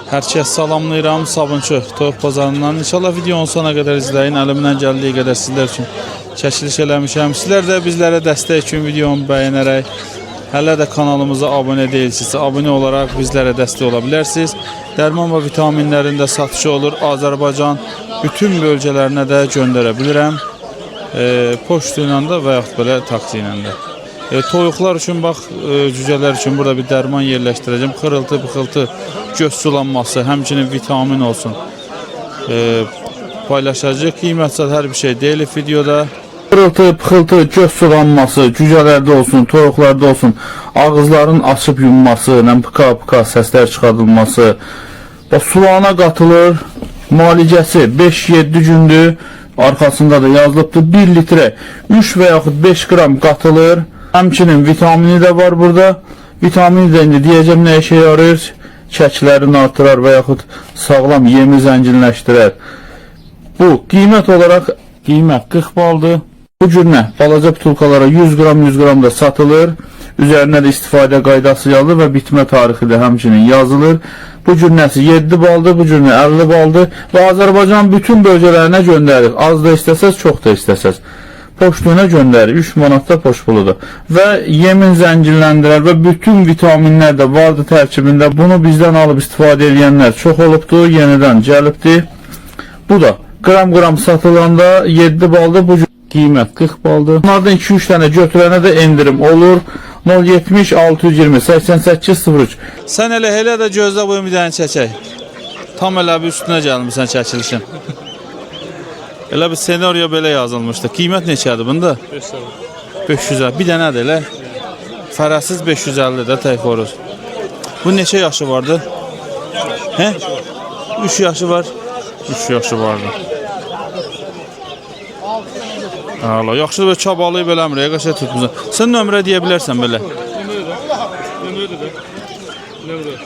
Herkes salamlayıram. Sabunçu Toyuq Bazarından. İnşallah videonun sona qədər izləyin. Əlimdən gəldiyi qədər sizlər üçün çəkiliş eləmişəm. Sizlər də bizlərə dəstək üçün videomu bəyənərək, hələ də kanalımıza abunə deyilsinizsə, abunə olaraq bizlərə dəstək ola bilərsiniz. Dərman və vitaminlərin də satışı olur. Azərbaycan bütün bölgələrinə də göndərə bilirəm. Poçtu ilə də və yaxud belə taksi ilə də. Toyuqlar üçün bax, cücələr üçün burada bir dərman yerləşdirəcəm. Xırıltı, bıxıltı, göz sulanması, həmçinin vitamin olsun. Paylaşacaq. Qiymətsə hər bir şey deyilir videoda. Xırıltı, bıxıltı, göz sulanması, cücələrdə olsun, toyuqlarda olsun, ağızların açıb yumması, pıka səslər çıxardılması, sulana qatılır, müalicəsi 5-7 gündür, arxasında da yazılıbdır, 1 litrə 3 və yaxud 5 qram qatılır. Həmçinin vitamini də var burada. Vitamini də indi deyəcəm nə işə yarayır? Çəkilərini artırar və yaxud sağlam yemi zənginləşdirər. Bu qiymət olaraq qiymət 40 baldır. Bu cür balaca butulkalara 100 qram da satılır. Üzərinə də istifadə qaydası yazılır və bitmə tarixi də həmçinin yazılır. Bu cür nəsi 7 baldır, bu cür 50 baldır və Azərbaycan bütün bölgələrinə göndərir. Az da istəsəz, çox da istəsəz. Poçtuna göndərir, 3 manatda poçt puludur. Və yemin zənginləndirər və bütün vitaminlər də vardı tərkibində. Bunu bizdən alıb istifadə edənlər çox olubdur, yenidən gəlibdir. Bu da qram satılanda 7 baldır, bu cür qiymət 40 baldır. Bunlardan 2-3 dənə götürənə də endirim olur. 070 620 88 03. Sən elə də gözlə bu bir dənə çəkək. Tam elə bir üstünə gəlmişsən çəkilişin. Elə bir senaryo belə yazılmışdı. Qiymət neçədir bunda? 550. Bir dənədir elə. Fərəsiz 550 də tək xoruz. Bu neçə yaşı vardı? Hə? 3 yaşı var. 3 yaşı vardı. Allah, yaxşı da çabalayıb eləmir, qəşəng tutmusan. Sən nömrə deyə bilərsən belə. Nömrə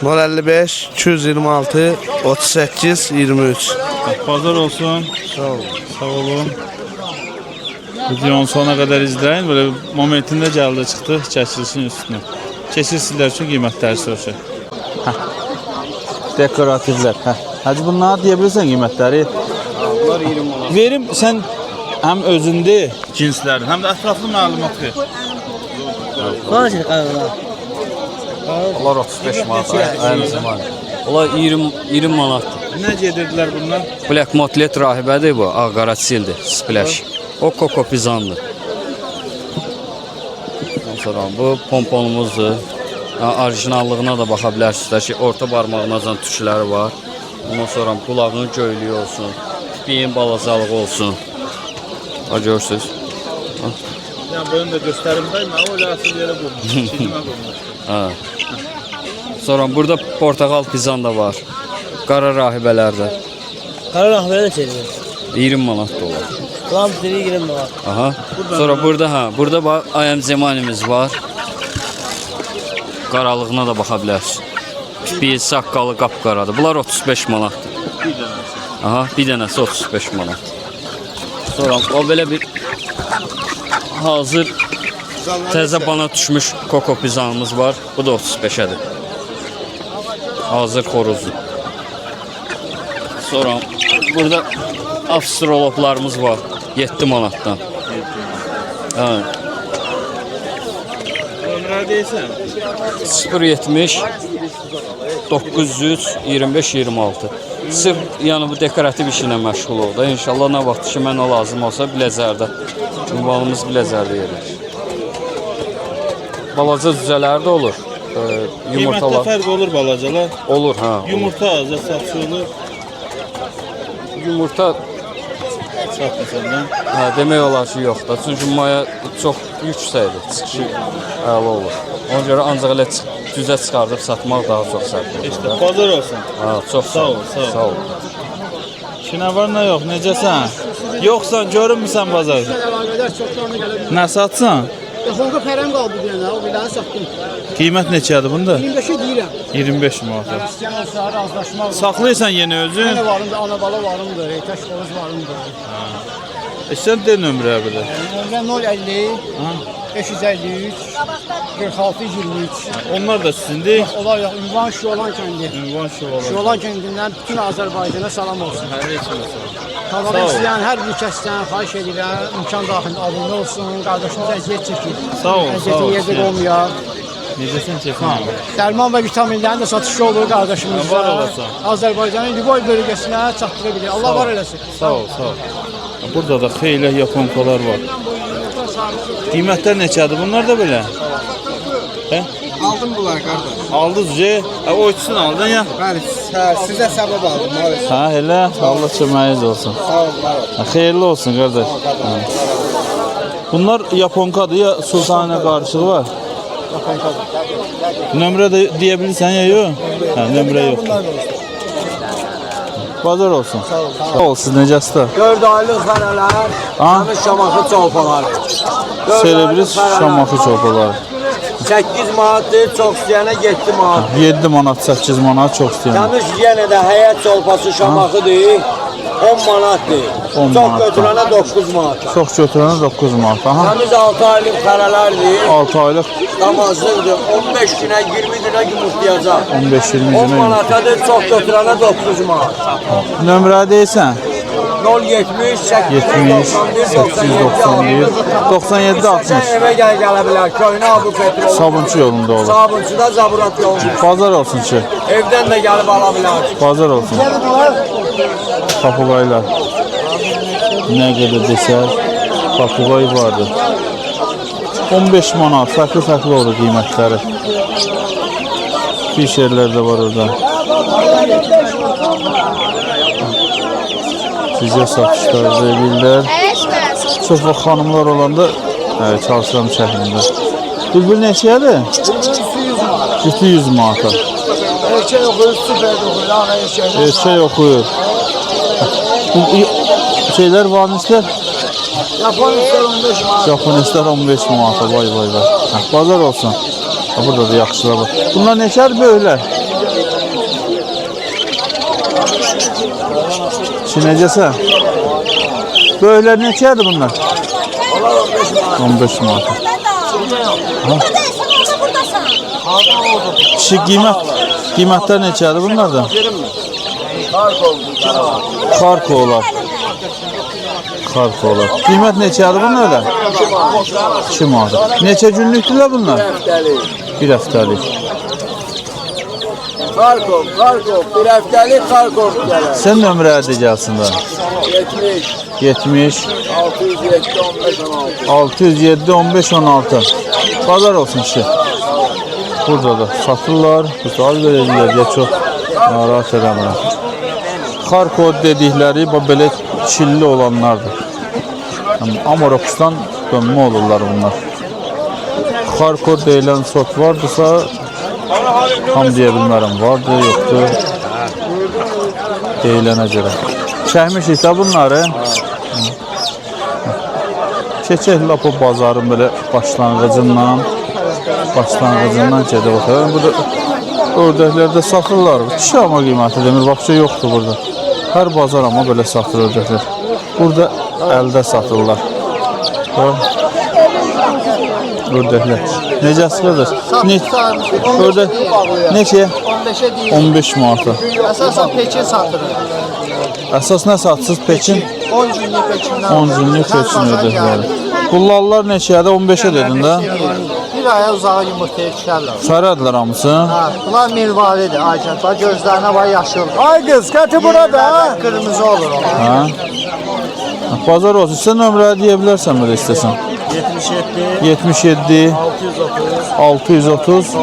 55 226 38 23. Pazar olsun. Sağ olun. Sağ olun. Videonun sona qədər izləyin. Böyle momentində gəldi çıxdı çəkilişin üstünə. Keçirsizlər üçün qiymətləri soruşur. Dekorativlər. Hacı bunları deyə bilirsən qiymətləri? Bunlar 20 manat. Verim sən həm özündə cinslərin, həm də ətraflı məlumat ver. Kaç lira? Onlar 35 manat. Aynı zamanda. Onlar 20 manatdır. Nə gedirdilər bunlar? Black Motlet rahibədir bu. Ağ-qara çildir. Splash. O Koko Pizandır. Sonra bu pomponumuzdur. Orijinallığına da baxa bilərsiniz ki, orta barmağınacan tükləri var. Ondan sonra qulağının göylüyü olsun. Piyin balacalığı olsun. Ha, görürsünüz. Ya bunu da göstərimdəyim, o elə asıl yerə qoymuş. Sonra burada portakal pizan da var. Qara rahibələrdə. Qara rahbələ də çevirir. 20 manat dolar. Lam diri 20 manat. Aha. Sonra burada bax ayam zemanimiz var. Qaralığına da baxa bilərsiniz. Bir saqqalı qapqaradır. Bunlar 35 manatdır. Bir dənəsi. Aha, bir dənəsi 35 manat. Sonra o belə bir hazır təzə bana düşmüş koko pizanımız var. Bu da 35-ədir. Hazır xoruzdur. Sonra burada avstroloplarımız var. 7 manatdan. Nömrə deyirsən? 070 900 25 26. Sırf yəni bu dekorativ işlə məşğul oldu. İnşallah nə vaxt ki mənə lazım olsa Biləcərdə. Ünvanımız Biləcərdə yerləşir. Balaca cücələr də olur. Yumurtalar. Qiymətdə fərq olur balacalar. Olur, hə. Yumurta azca satış olur. Yumurta satmısan. hə, demək olar ki, yoxdur. Çünki maya çox yüksəkdir. Çıxışı əla olur. Ona görə ancaq elə cüzə çıxardıb satmaq daha çox sərtdir. İşte pazar olsun. Hə, çox sağ ol. Sağ ol. Ki nə var, nə yox, necəsən? Yoxsan, görünmüsən bazarda? Nə satsan? Telefonda pərəm qaldı deyəndə, o biləni satdım. Qiymət neçədir bunda? 25'i deyirəm. 25 manat. Səhər razılaşma var. Saxlayırsan yeni özün? Ana varımdır, ana bala varımdır, tək xoruz varımdır. Sən de nömrə belə. Nömrə 050 Ha? 553 46 23. Onlar da sizindir. Onlar yox, ünvan Şolan kəndi. Ünvan Şovalar. Şolan kəndindən bütün Azərbaycana salam olsun. Hər içində sağ ol. Kanalı Sağ ol. istəyən hər bir kəsdən xahiş edirəm, imkan daxilində abunə olsun, qardaşımız əziyyət çəkir. Sağ ol, sağ ol. Əziyyətin yerdə olmayar. Necəsən Çetin? Dərman və vitaminlərin də satışı olur qardaşımızda. Var olasın. Azərbaycanın Liboy bölgəsinə çatdıra bilir. Allah var eləsin. Sağ ol, sağ ol. Burada da xeyli yaponkalar var. Qiymətlər neçədir bunlar da belə? Hə? Aldım bunları qardaş. Aldınız ki, o ikisini aldın ya. Bəli, sizə səbəb aldım. Maalesef. Ha, elə. Allah köməyiniz olsun. Sağ olun, var olun. Ha, xeyirli olsun qardaş. Ha. Bunlar yaponkadır ya sultanə qarışığı var. Nömrə də deyə bilirsən ya yox? Hə, nömrə yoxdur. Bazar olsun. Sağ ol, siz necəsiz də? 4 aylıq xərələr, Ha? həmin Şamaxı çolpaları. Selebriz Şamaxı çorbaları. 8 manatdır, çox istəyənə 7 manat. 7 manat, 8 manat çox istəyirəm. Təmiz yenə də həyət çolpası Şamaxıdır, 10 manatdır. 10 Çox manat. götürənə 9 manat. Çox götürənə 9 manat. Aha. Təmiz 6 aylıq xərələrdir, 6 aylıq damazlıqdır, 15 günə, 20 günə yumurtlayacaq. 15-20 10 günə. manatadır, çox götürənə 9 manat. Nömrə deyirsən? 070 70 891 97 60. Evə gələ bilər, köynə Abu Petrol. Sabunçu yolunda olur. Sabunçuda Zaburat yolunda. Bazar olsun ki. Evdən də gəlib ala bilər. Bazar olsun. Papuqaylar. Nə qədər desək, papuqay vardır. 15 manat, fərqli olur qiymətləri. Fişerlər də var orada. Sizə satışlar verirlər. Çox vaxt xanımlar olanda çalışıram şəhrində. Bülbül neçəyədir? Cütü 100 manata. Erkək oxuyur, süper oxuyur, ağa erkək. Erkək oxuyur. Bu şeylər varmışlar. Japonistlər 15 manat. Japonistlər 15 manata. Vay vay vay. Hə, bazar olsun. Ha, burada da yaxşılar var. Bunlar neçədir böyüklər? Necəsən? Böyüklər neçədir bunlar? 15 manata. Kişi qiymətlər neçədir bunlardan? Karkolar. Karkolar. Qiymət neçədir bunlardan? 2 manat. Neçə günlükdürlər bunlar? Bir həftəlik. Karkov, bir həftəlik Karkov gələr. Sən nömrə də gəlsin də. 70, 70 607, 15, 16. 607 15 16. Bazar olsun ki. Burada da satırlar. Güzel verirlər deyə çox narahat eləmirəm. Karkod dedikləri bu belə çilli olanlardır. Amorokusdan dönmə olurlar bunlar. Karkod deyilən sot vardırsa tam deyə bilmərəm. Vardır, yoxdur. Deyilənə görə. Çəkmişik də bunları. Keçək lap o bazarın belə başlanğıcından gedib oxuyalım. Burada ördəklərdə satırlar. Kişi ama qiyməti demir, vaqca yoxdur burada. Hər bazar ama belə satır ördəklər. Burada əldə satırlar. Ördəklər. Necəsi qardaş? Ördək neçəyə? 15'e değil. 15 manata. Əsasən Pekin satırıq. Əsas nə satsız Pekin? 10 günlük Pekindən. 10 günlük Pekin ördəkləri. Qullallar neçəyə də 15'ə dedin də? Bir aya uzağa yumurtaya düşərlər. Fərədlər hamısı. Ha, bunlar milvalidir, Aycan. Bax gözlərinə var yaşıl. Ay qız, qəti burada. Qırmızı olur onlar. Hə? Bazar olsun. Sən nömrələri deyə bilərsən belə istəsən. 77 630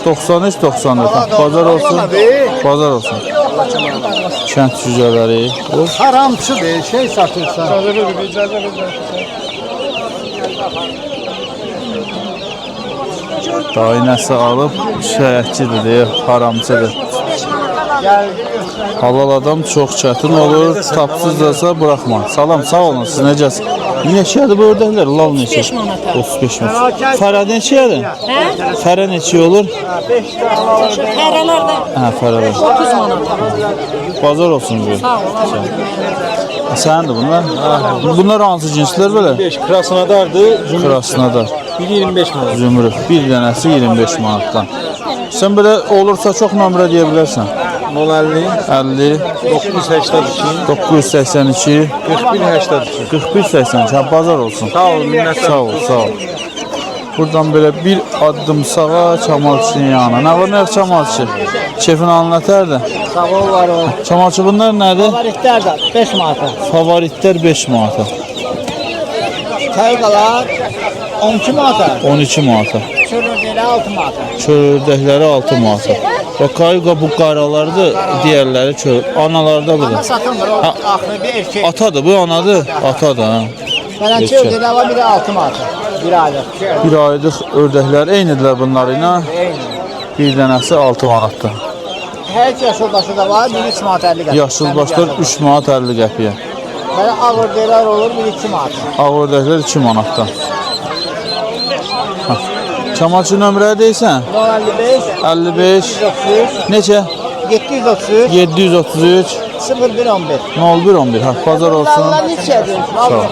93 94. Bazar olsun. Bazar olsun. Kənd cücələri. Haramçıdır, şey satırsan. Dayı nəsə alıb şəhətçidir deyə haramçıdır. Halal adam çox çətin olur. Tapsızdasa buraxma. Salam, sağ olun. Siz necəsiz? Neçədir bu ördəklər? Lal neçə? 35 manata. 35 manat. Fərə neçədir? Hə? Fərə neçə olur? Fərələr də Hə, fərələr. 30 manata. Bazar olsun bu. Sağ ol. Səndir bunlar? Bunlar hansı cinslər belə? Krasnodar'dır. Krasnodar, 1.25 manat. zümrüd. Bir dənəsi 25 manatdan. Sən belə olursa çox nömrə deyə bilərsən. 050 50 982 982 4182. 4182. Ha, bazar olsun. Sağ olun, minnətlər. Sağ ol, sağ ol. Buradan belə bir addım sağa Çamalçının yanına. Nə var, nə yox Çamalçı? Şefin anlatırdı. Sağ ol, var ol. Çamalçı bunlar nədir? Favoritlər də 5 manata. Favoritlər 5 manata. Kayqalar 12 manata. 12 manata. Çörəklər 6 manata. Çördəkləri 6 manata. Və kayqa bu qaralardır, digərləri çör. Analarda bu da. Satılmır, o axırı bir erkek. Atadır bu, anadır. Atadır ha. Mənə Erkek. çörəklər var, biri 6 manata. Bir aylıq. Bir aylıq ördəklər eynidirlər bunlar ilə. Bir dənəsi 6 manatdır. Hər yaşılbaşı da var, biri 3 manata 50 qəpik. Yaşılbaşlar 3 manat 50 qəpiyə. Belə ağırdaylar olur, biri 2 manata. Ağ ördəklər 2 manatdan. Ha. Çamalçı nömrə deyirsən? 55 55 33 neçə? 733 733 0111. 0111. Ha, pazar olsun. Bunlar neçədir? Sağ ol.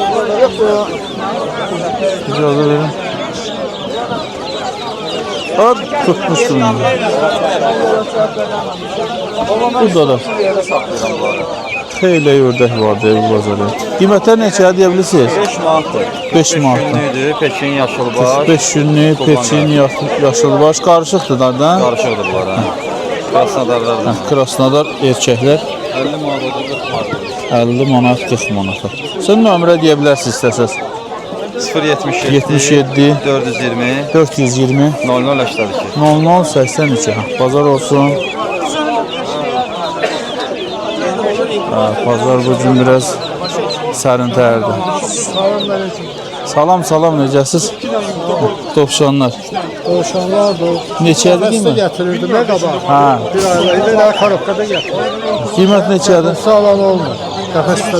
Yoxdur. İcazə verin. Hop, tutmuşsun. Burada da xeyli ördək var deyə bu bazarda. Qiymətlər neçəyə deyə bilirsiniz? 5 manatdır. 5 manatdan. Günlükdür, Pekin yaşılbaş. 5 günlük Peçin yaşılbaş qarışıqdır da. Qarışıqdır bunlar ha. Krasnodarlardan. Krasnodar erkəklər 50 manat, 50 manat 40 manata. Sən nömrə deyə bilərsiniz istəsəz. 077 77 420 420 0082. 0082. Ha, bazar olsun. Ha, bazar bu gün biraz sərin təyirdir. Salam, salam, necəsiz? Dovşanlar. Dovşanlar bu. Neçədir qiymət? Getirirdim ne kadar? Ha, Bir aylık daha karokada getirdim. qiymət neçədir? Sağlam olmuyor. Kafeste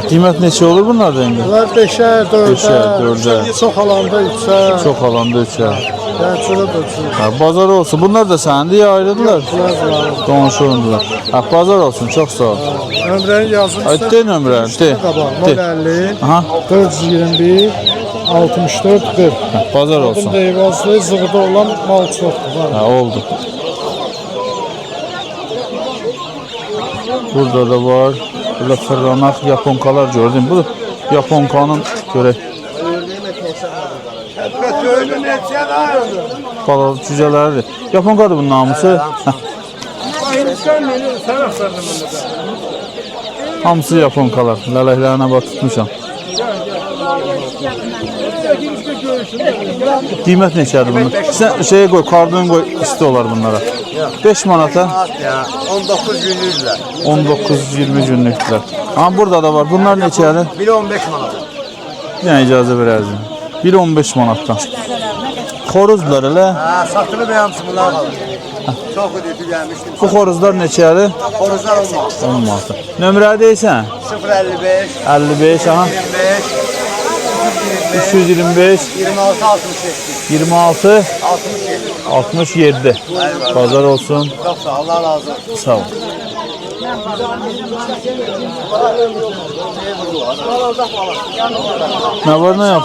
Qiymət neçə olur bunlarda indi? bunlar 5'er, 4'er, 4'er. çok alanda 3'er. Çox alanda 3'ə. Yani şöyle da 3'er. Ha, bazar olsun. Bunlar da səndir ya ayrıdılar? Qonşundular. Ha, bazar olsun. Çox sağ ol. Ömrənin yazım Ay, de nömrəni, de. De. 050 Aha, 421 64 40. ha, bazar olsun. Bunda eyvazlı zığda olan mal çoktur. Ha, oldu. Burada da var. Burada fırlanak yaponkalar gördüm. Bu yaponkanın görək. Balalı cücələridir. Yaponkadır bunun namusu. Hə. Hamısı yaponkalar. Lələklərinə bax tutmuşam. Qiymət neçədir bunun? Sən şeyə qoy, kardon qoy, isti olar bunlara. 5 manata. 19 günlüklər. 19-20 günlüklər. Amma burada da var. Bunlar neçədir? 1.15 manat. Yəni icazə verərdim. 1.15 manatdan. Xoruzlar elə. Ha, satılıb hamısı bunlar qalır. Çox ödəyib gəlmişdim. Bu xoruzlar neçədir? Xoruzlar olmaz. 10 manat. Nömrə deyirsən? 055 55 aha. 25 325 26 26 67. 67. 67. Pazar olsun. Çok sağ ol. Allah razı olsun. Sağ ol. Ne var ne yok?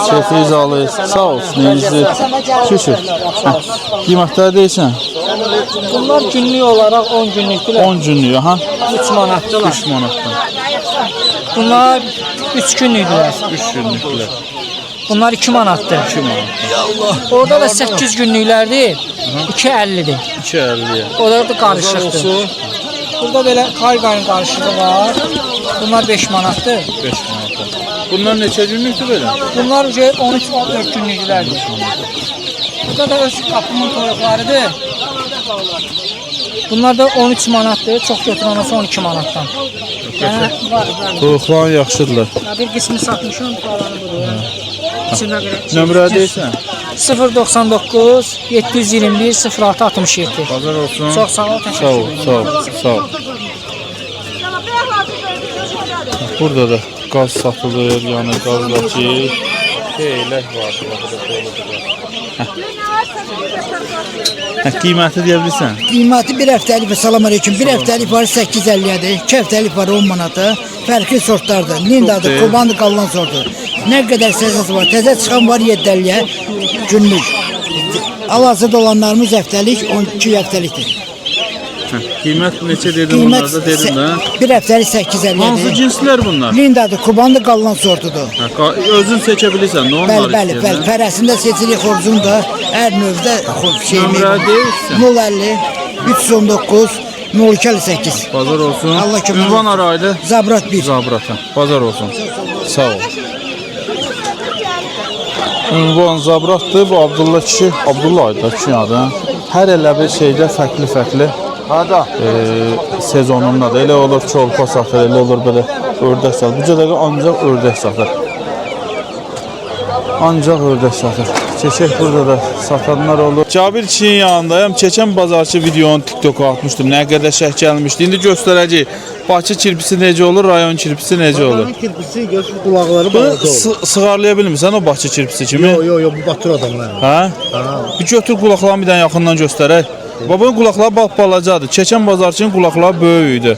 Şefiz alıyız. Sağ olsun. Neyinizi şükür. Qiymətlər deyirsən? Bunlar günlük olarak 10 günlükdülər. 10 günlük aha. 3 manatdılar. 3 manatdan. Bunlar 3 günlükdülər. 3 günlüklər. Bunlar 2 manatdır. 2 manat. Orada da 8 günlüklərdir. 2.50'dir. 2.50-yə. Orada da qarışıqdır. Burada belə kayqayın qarışığı var. Bunlar 5 manatdır. 5 manata. Bunlar neçə günlükdür belə? Bunlar 13-14 günlüklərdir. Burada da öz kapımın toyuqlarıdır. Bunlar da 13 manatdır. Çox götürən olsa 12 manatdan. Yəni var. Toyuqlar yaxşıdırlar. Bir qismi satmışam, qalanı budur. İçində Nömrə deyirsən? 099 721 06 67. Pazar olsun. Çox sağ ol, Sağ ol, təşəkkür sağ ol, sağ ol. Burada da qaz satılır, yəni qazdakı xeylək var. Qiyməti deyə bilirsən? Qiyməti bir həftəlik, salam aleyküm. Bir həftəlik var 8.50-dir, 2 həftəlik var 10 manata. Fərqli sortlardır. Lindadır, Kurbanlı qalan sortu. Nə qədər səsəsi var. Təzə çıxan var 7.50-yə günlük. Hal-hazırda olanlarımız həftəlik, 12 həftəlikdir. Qiymət neçə dedim onlarda dedim də. Bir həftəlik 8.50-dir. Hansı cinslər bunlar? Lindadır, Kurbanlı qalan sortudur. Özün seçə bilirsən, nə onlar Bəli, fərəsində seçilik xorcunda, hər növdə Nömrə deyirsən? 050 319 0258. Bazar olsun. Allah kömək Ünvan araydı. Zabrat 1. Zabrata. Bazar olsun. Sağ ol. Ünvan Zabratdır. Bu Abdullah kişi. Abdullah ayda kişi adı. Hər elə bir şeydə fərqli-fərqli sezonunda da elə olur çolpa satır, elə olur belə ördək satır. Bu cədəqə ancaq ördək satır. Ancaq ördək satır. Keçək burada da satanlar olur. Cabir kişinin yanındayım. Keçən bazarçı videonu TikTok'a atmışdım. Nə qədər şəh gəlmişdi. İndi göstərəcək. Bakı kirpisi necə olur, rayon kirpisi necə olur? Kirpisi göz qulaqları Bunu sığarlaya bilmirsən o Bakı kirpisi kimi? Yo, bu batır adamlar. Hə? Bir götür qulaqlarını bir dənə yaxından göstərək. Babanın qulaqları balacadır. Keçən bazarçının qulaqları böyük idi.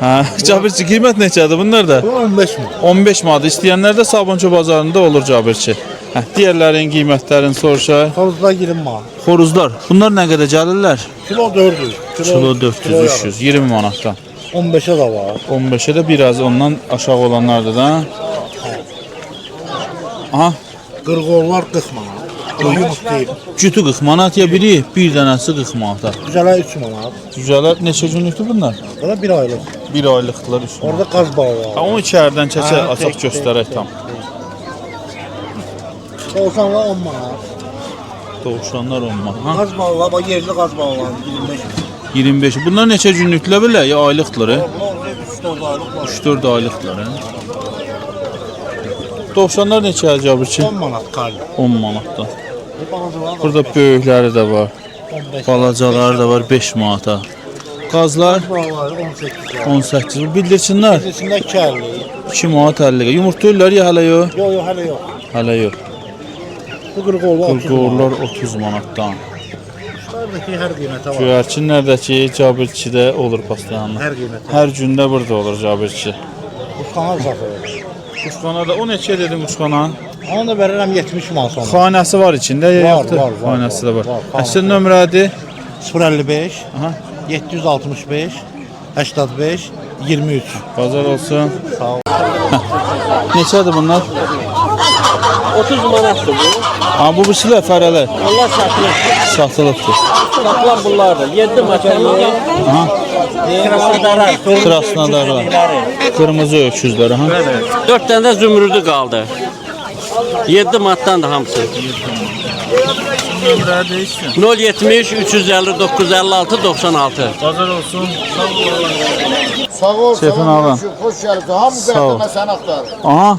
Hə, Cabirçi qiymət neçədir bunlar da? 15 mi? 15 manat. İstəyənlər də Sabunçu bazarında olur Cabirçi. Hə, digərlərin qiymətlərini soruşaq. Xoruzlar 20 manat. Xoruzlar. Bunlar nə qədər gəlirlər? Kilo 400. Kilo 400, 300, 20 manatdan. 15'e de var. 15'e de biraz ondan aşağı olanlardır da. Aha. Qırğovlar 40 manat. Yumurt deyil. Cütü 40 manat ya biri, bir dənəsi 40 manata. Güzələr 3 manat. Güzələr neçə günlükdür bunlar? Buna 1 aylıq. Bir aylıqdılar 3 manat. Orada qaz bağı var. Ha, onu içərdən keçək, açıq göstərək tam. Dovşanlar 10 manat. Dovşanlar 10 manat. Ha? Qaz bağı var, yerli qaz bağı var 25 manat. 25. Bunlar neçə günlükdür belə ya aylıqdır? Bunlar 3-4 aylıq var. 3-4 aylıqdır. Dovşanlar neçə Cabirçi? 10 manat kar. 10 manatdan. Balacalar Burada böyükləri də var. 15. Balacaları da var 5 manata. Qazlar Bağları 18 manat. 18. Bu bildirçinlər İçində 2 50. 2 manat 50. Yumurtlayırlar ya hələ yox? Yox, hələ yox. Hələ yox. Bu qırğovlar 30 manat. Qırqovlar 30 manatdan. Şuradakı hər qiymətə var. Göyərçinlərdəki Cabirçidə olur pastanlı. Hər qiymətə. Hər gündə burada olur Cabirçi. Quşqana satılır. Quşxana da o neçə dedin quşxana? Onu da verirəm 70 manat sonra. Xanəsi var içində ya yoxdur? var. Xanəsi də var. Var. Əsl nömrədir? 055 Aha. 765 85 23. Bazar olsun. Sağ ol. Neçədir bunlar? 30 manatdır bu. Ha bu birisilə fərələr Allah satılır. satılıbdır. Satılan bunlardır. 7 maçalı. Aha. Krasnodara. Krasnodarlar. Qırmızı öküzlər ha. 4 tane de zümrüdü kaldı. 7 mattan da hamısı. Nömrə deyirsən. 070 350 956 96. Bazar olsun. Sağ ol. Şefin ağam. Hoş geldin. Hamı Sağ ol. bayaqdan mən səni axtarır. Aha.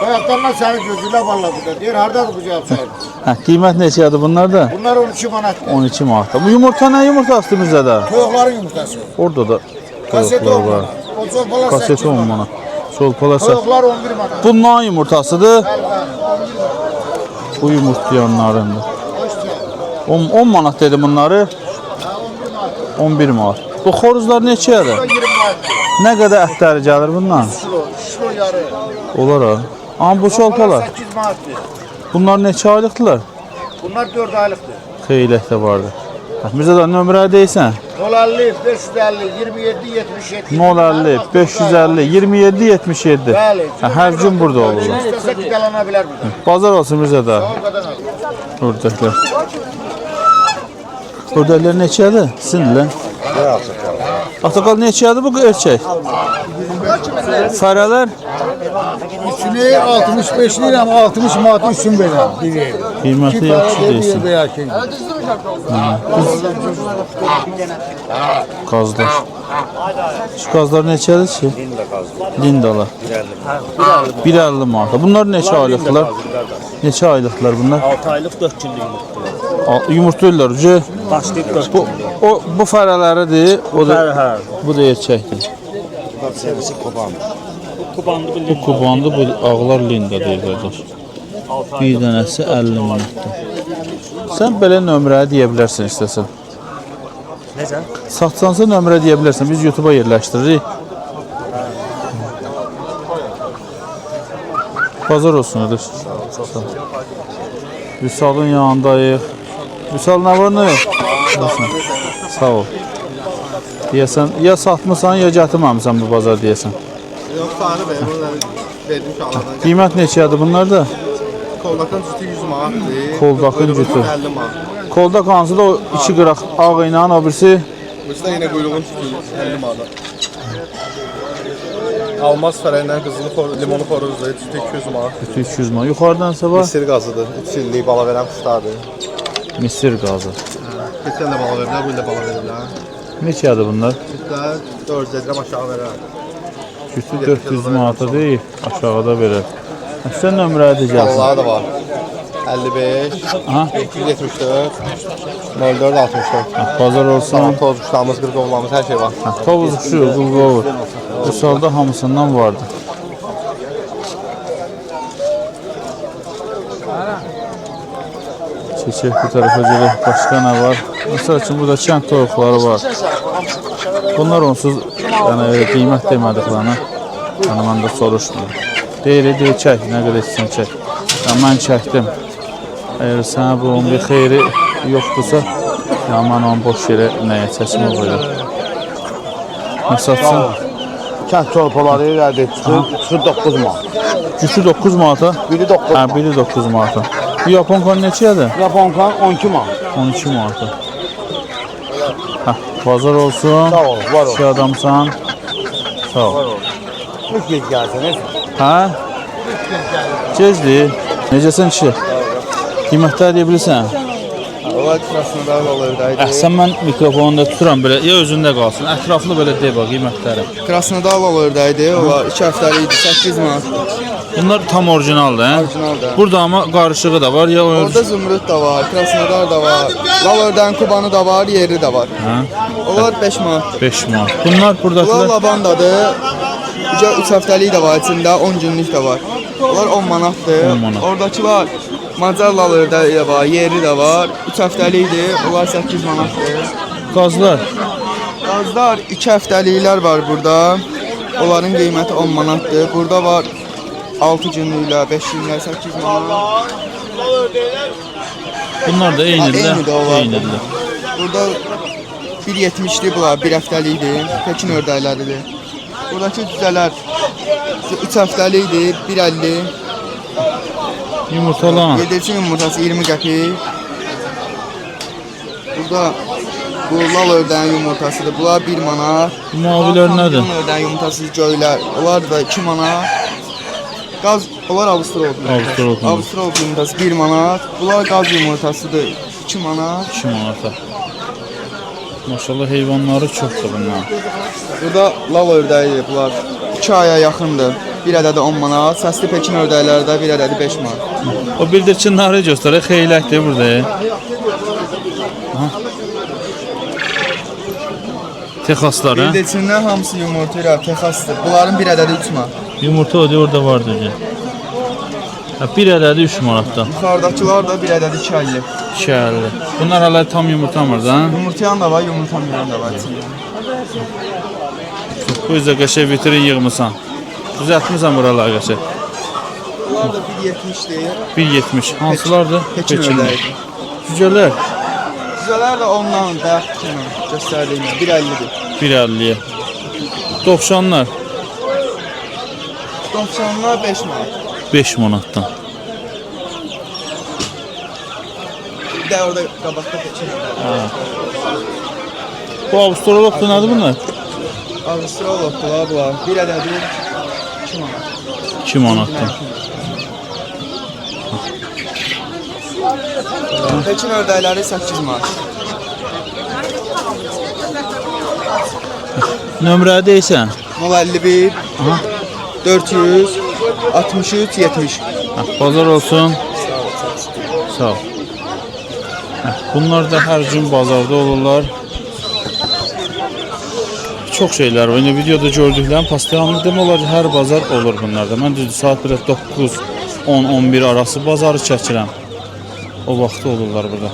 Bayaqdan mən səni gözülə vallahi deyir. Hardadır bu cavab sənin? Hə, qiymət neçədir bunlar da? Bunlar 12 manatdır. 12 manat. Bu yumurta nə yumurtasıdır bizdə də? Toyuqların yumurtası. Orada da Kaset toyuqlar 10 var. manat. O çolpalar Kaset 8 10 manat. manat. Çolpalar sə. Toyuqlar 11 manat. Bunların yumurtasıdır. Bu yumurtlayanlarındır. 10 manat dedi bunları. 11 manat. Bu xoruzlar neçədir? 20 manat. Nə qədər ətləri gəlir bundan? Kilo yarı. Olar ha. Amma bu çolpalar. 8 manatdır. Bunlar neçə aylıqdılar? Bunlar 4 aylıqdır. Xeylək də vardı. Bizə də nömrə deyirsən? 050 550 27 77. 050 550 27 77. Bəli. Hər gün burada olurlar. İstəsə qidələnə bilər burada. Bazar olsun bizə də. O qədər al. Ördəklər. Ördəklər neçədir? Sinirlər. Ataqal neçədir bu erkək? Fərələr Üçünü 65 lirəm, 60 manat üçün verəm. qiyməti yaxşı deyilsin. Qazlar. Şu qazlar neçədir ki? Lindalar. 1.50 manat. Bunlar neçə aylıqlar? Neçə aylıqlar bunlar? 6 aylıq 4 günlük yumurtluyor. Yumurtlayırlar ucu. Başlayıb 4 Bu fərələridir. O da hə. bu da erkəkdir. Serisi kopan. Bu kubandı, bu ağlar linda deyir qardaş. Bir dənəsi 50 manatdır. Sən belə nömrə deyə bilərsən istəsən. Necə? Satsansa nömrə deyə bilərsən. Biz YouTube-a yerləşdiririk. Bazar olsun qardaş. Sağ ol. Vüsalın yanındayıq. Vüsal nə var, nə yox? Sağ ol. Deyəsən, ya satmısan, ya gətirməmisən bu bazar deyəsən. Yox, sarı bey, bunları verdim şahlardan. Qiymət neçədir bunlar da? Koldakın cütü 100 manatdır. Koldakın cütü. 50 manat. Kolda hansı da o iki qıraq ağ ilə, o birisi Burası da yine kuyruğun cütü 50 manat. Almaz fərəyindən qızılı limonu xoruzdur, cütü 200 manat. 200 manat. Yuxarıdansa var Misir qazıdır, 3 illik bala verən quşlardır. misir qazı. Keçən də bala verirlər, bu il də bala verirlər. Neçədir bunlar? Cütlər 400 lirəm aşağı verər. Cütü 400 manata deyil, aşağıda verir. Sən nömrəyə deyəcəksən. Balaları da var. 55, Aha. 274, 04, 64. Bazar olsun. Toz quşlarımız, qırq oğlanımız, hər şey var. Tovuz quşu, qulqovur. Bu salda hamısından vardı. Çiçek bu tarafa görə başqa nə var? Məsəl üçün burada kənd toyuqları var. Bunlar onsuz yəni qiymət demədiklərini yəni mən də soruşmuram. Deyir, çək, nə qədər istəyirsən çək. Yəni mən çəkdim. Əgər sənə bunun bir xeyri yoxdursa, ya mən onu boş yerə nəyə çəkmə qoyuram. Nə satsan? Kənd torpaları əldə çıxır 9 manat. Cütü 9 manata? Biri 9 Hə, biri 9 manata. Bu yaponkan neçədir? Yaponkan 12 manat. 12 manata. Hə, bazar olsun. Sağ ol, var ol. İki adamsan. Sağ ol. Üç gec gəlsiniz. Hə? Gecdir. Necəsən kişi? Qiymətlər deyə bilirsən? Onlar kirasını da olur da. Əhsən mən mikrofonu da tuturam belə, ya özündə qalsın. Ətraflı belə de bax qiymətləri. Kirasını da olur da. Onlar 2 həftəlik idi, 8 manat. Bunlar tam orijinaldır, hə? Orijinaldır. Burada amma qarışığı da var, ya Orada zümrüt da var, krasnodar da var. Lalördən kubanı da var, yeri de var. Hə? Onlar 5 manat. 5 manat. Bunlar Bunlar buradakiler labandadır. 3 həftəlik də var içində, 10 günlük də var. Onlar 10 manatdır. 10 manat. Oradakı var. Macar lalördə də var, yeri də var. 3 həftəlikdir. Onlar 8 manatdır. qazlar. Qazlar 2 həftəliklər var burada. Onların qiyməti 10 manatdır. Burada var 6 günlüklər, 5 günlüklər 8 manat. Bunlar da eynidir. Eynidir o var. Eynidir. Burada 1.70'li bunlar, 1 həftəlikdir. Pekin ördəkləridir. Buradakı cüzələr 3 həftəlikdir, 1.50. Yumurtalan. Yedirçin yumurtası 20 qəpik. Burada bu lal ördəyin yumurtasıdır. Bunlar 1 manat. Bu maviler nədir? Lal ördəyin yumurtası göylər. Onlar da 2 manat. Qaz, onlar Avstraloplar. Avstraloplar. Avstralop yumurtası 1 manat. Bunlar qaz yumurtasıdır 2 manat. 2 manata. Maşallah heyvanları çoxdur bunlar. Burada lal ördəyi bunlar 2 aya yaxındır. Bir ədədi 10 manat. Səsli Pekin ördəkləri də bir ədədi 5 manat. O bildirçinləri göstərir, xeyləkdir burada. Aha. Texaslar, hə? Bildirçindən hamısı yumurta ilə Texasdır. Bunların bir ədədi 3 manat. Yumurta o orada vardı hocam. Ha, bir ədədi 3 manatdan. Yuxarıdakılar da bir ədədi 2.50. 2.50. Bunlar hələ tam yumurtamır da. Yumurtayan da var, yumurtamayan da var içində. Bu yüzden qəşəng vitrin yığmısan. Düzəltmisən buraları qəşəng. Bunlar da 1.70'dir. 1.70. Hansılardır? Pekin ördəyi. Cücələr Cüzələr də ondan bayaq kimi göstərdiyim 1.50'dir. 1.50-yə. 90'lar 90'lar 5 manat. 5 manatdan. Bir də orada qabaqda Pekin ördəyi. Bu Avustralopdur, nədir bunlar? Avstraloplar bunlar. Bir ədədi 2 manat. 2 manatdan. Pekin ördəkləri 8 manat. Nömrə deysən? 051 Aha. 400 63 70. Ha, bazar olsun. Sağ ol. Hə, bunlar da hər gün bazarda olurlar. Çox şeylər var. İndi videoda gördüklərim pastayanlı demək olar ki, hər bazar olur bunlarda. Mən düzdür saat belə 9, 10, 11 arası bazarı çəkirəm. O vaxtı olurlar burada.